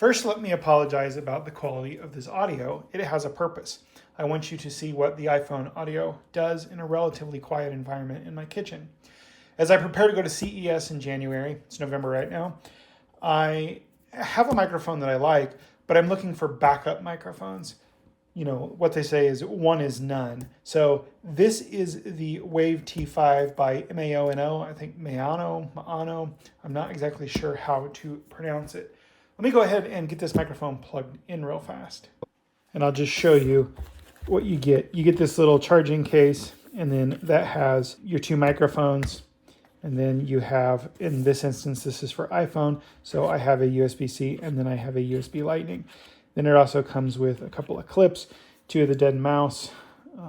First, let me apologize about the quality of this audio. It has a purpose. I want you to see what the iPhone audio does in a relatively quiet environment in my kitchen. As I prepare to go to CES in January, it's November right now, I have a microphone that I like, but I'm looking for backup microphones. You know, what they say is one is none. So this is the Wave T5 by Maono. I think Maono. I'm not exactly sure how to pronounce it. Let me go ahead and get this microphone plugged in real fast. And I'll just show you what you get. You get this little charging case, and then that has your two microphones. And then you have, in this instance, this is for iPhone. So I have a USB-C and then I have a USB Lightning. Then it also comes with a couple of clips, two of the dead mouse,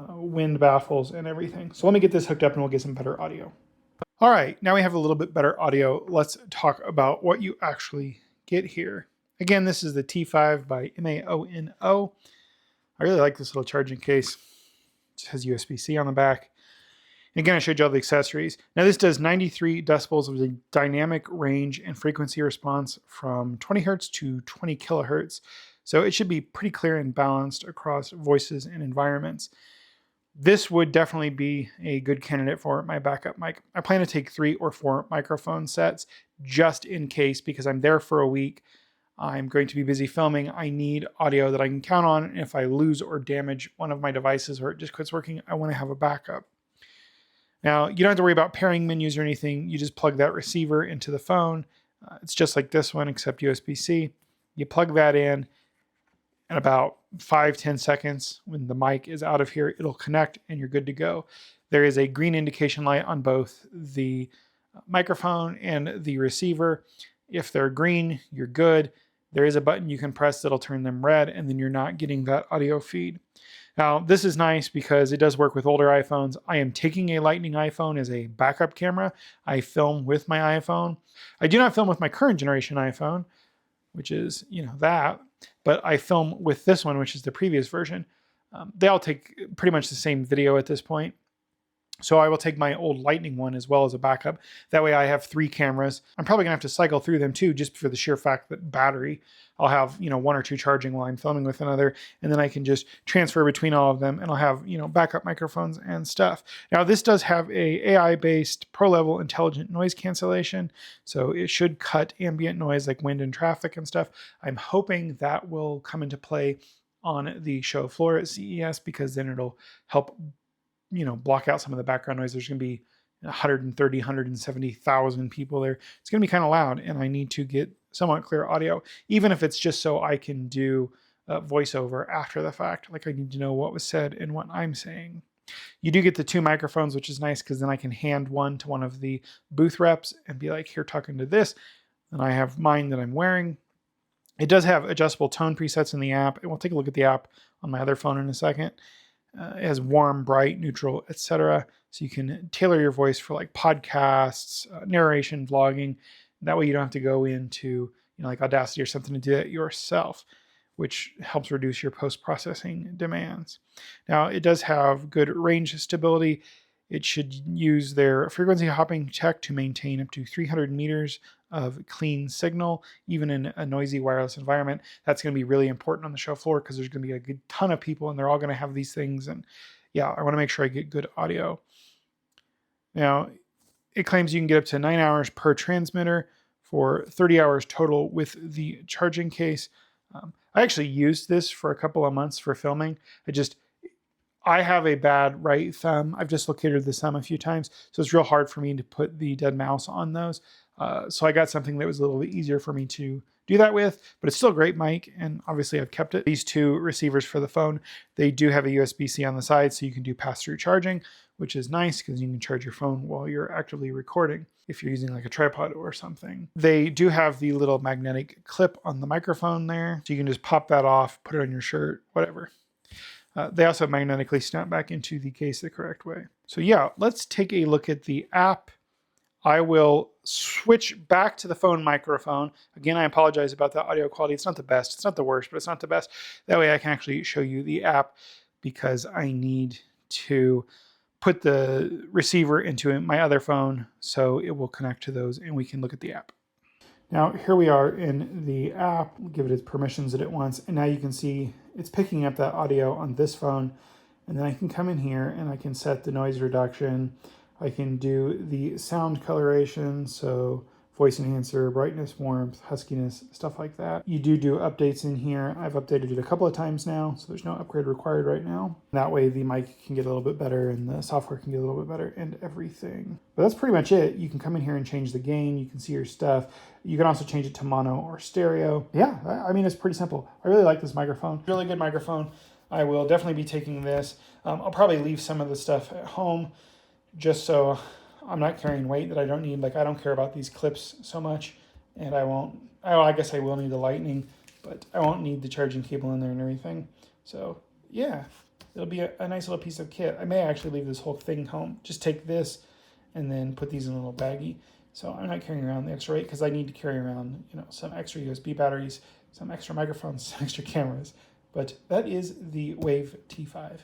wind baffles, and everything. So let me get this hooked up and we'll get some better audio. All right, now we have a little bit better audio. Let's talk about what you actually get here. Again, this is the T5 by Maono. I really like this little charging case. It has USB-C on the back. And again, I showed you all the accessories. Now this does 93 decibels with a dynamic range and frequency response from 20 hertz to 20 kilohertz. So it should be pretty clear and balanced across voices and environments. This would definitely be a good candidate for my backup mic. I plan to take 3 or 4 microphone sets just in case, because I'm there for a week. I'm going to be busy filming. I need audio that I can count on. And if I lose or damage one of my devices or it just quits working, I want to have a backup. Now, you don't have to worry about pairing menus or anything. You just plug that receiver into the phone. It's just like this one, except USB-C. You plug that in, and about 5-10 seconds, when the mic is out of here, it'll connect and you're good to go. There is a green indication light on both the microphone and the receiver. If they're green, you're good. There is a button you can press that'll turn them red, and then you're not getting that audio feed. Now, this is nice because it does work with older iPhones. I am taking a Lightning iPhone as a backup camera. I film with my iPhone. I do not film with my current generation iPhone, which is, that, but I film with this one, which is the previous version. They all take pretty much the same video at this point. So I will take my old Lightning one as well as a backup. That way I have 3 cameras. I'm probably gonna have to cycle through them too, just for the sheer fact that battery, I'll have, 1 or 2 charging while I'm filming with another, and then I can just transfer between all of them and I'll have, backup microphones and stuff. Now this does have a AI-based pro-level intelligent noise cancellation. So it should cut ambient noise like wind and traffic and stuff. I'm hoping that will come into play on the show floor at CES, because then it'll help block out some of the background noise. There's going to be 130, 170,000 people there. It's going to be kind of loud, and I need to get somewhat clear audio, even if it's just so I can do voiceover after the fact. Like, I need to know what was said and what I'm saying. You do get the 2 microphones, which is nice, because then I can hand one to one of the booth reps and be like, here, talking to this. And I have mine that I'm wearing. It does have adjustable tone presets in the app, and we'll take a look at the app on my other phone in a second. It has warm, bright, neutral, etc. So you can tailor your voice for like podcasts, narration, vlogging. That way you don't have to go into like Audacity or something to do it yourself, which helps reduce your post-processing demands. Now it does have good range stability. It should use their frequency hopping tech to maintain up to 300 meters of clean signal, even in a noisy wireless environment. That's going to be really important on the show floor, because there's going to be a good ton of people and they're all going to have these things. And yeah, I want to make sure I get good audio. Now, it claims you can get up to 9 hours per transmitter for 30 hours total with the charging case. I actually used this for a couple of months for filming. I have a bad right thumb. I've dislocated the thumb a few times, so it's real hard for me to put the dead mouse on those. So I got something that was a little bit easier for me to do that with, but it's still a great mic, and obviously I've kept it. These 2 receivers for the phone, they do have a USB-C on the side, so you can do pass-through charging, which is nice because you can charge your phone while you're actively recording if you're using like a tripod or something. They do have the little magnetic clip on the microphone there, so you can just pop that off, put it on your shirt, whatever. They also magnetically snap back into the case the correct way. So yeah, let's take a look at the app. I will switch back to the phone microphone. Again, I apologize about the audio quality. It's not the best. It's not the worst, but it's not the best. That way I can actually show you the app, because I need to put the receiver into my other phone so it will connect to those and we can look at the app. Now here we are in the app, give it its permissions that it wants, and now you can see it's picking up that audio on this phone. And then I can come in here and I can set the noise reduction. I can do the sound coloration, so voice enhancer, brightness, warmth, huskiness, stuff like that. You do updates in here. I've updated it a couple of times now, so there's no upgrade required right now. That way the mic can get a little bit better and the software can get a little bit better and everything. But that's pretty much it. You can come in here and change the gain. You can see your stuff. You can also change it to mono or stereo. Yeah, I mean, it's pretty simple. I really like this microphone. Really good microphone. I will definitely be taking this. I'll probably leave some of the stuff at home just so I'm not carrying weight that I don't need. Like, I don't care about these clips so much, and I guess I will need the lightning, but I won't need the charging cable in there and everything. So yeah, it'll be a nice little piece of kit. I may actually leave this whole thing home. Just take this and then put these in a little baggie. So I'm not carrying around the extra weight because I need to carry around, some extra USB batteries, some extra microphones, some extra cameras. But that is the Wave T5.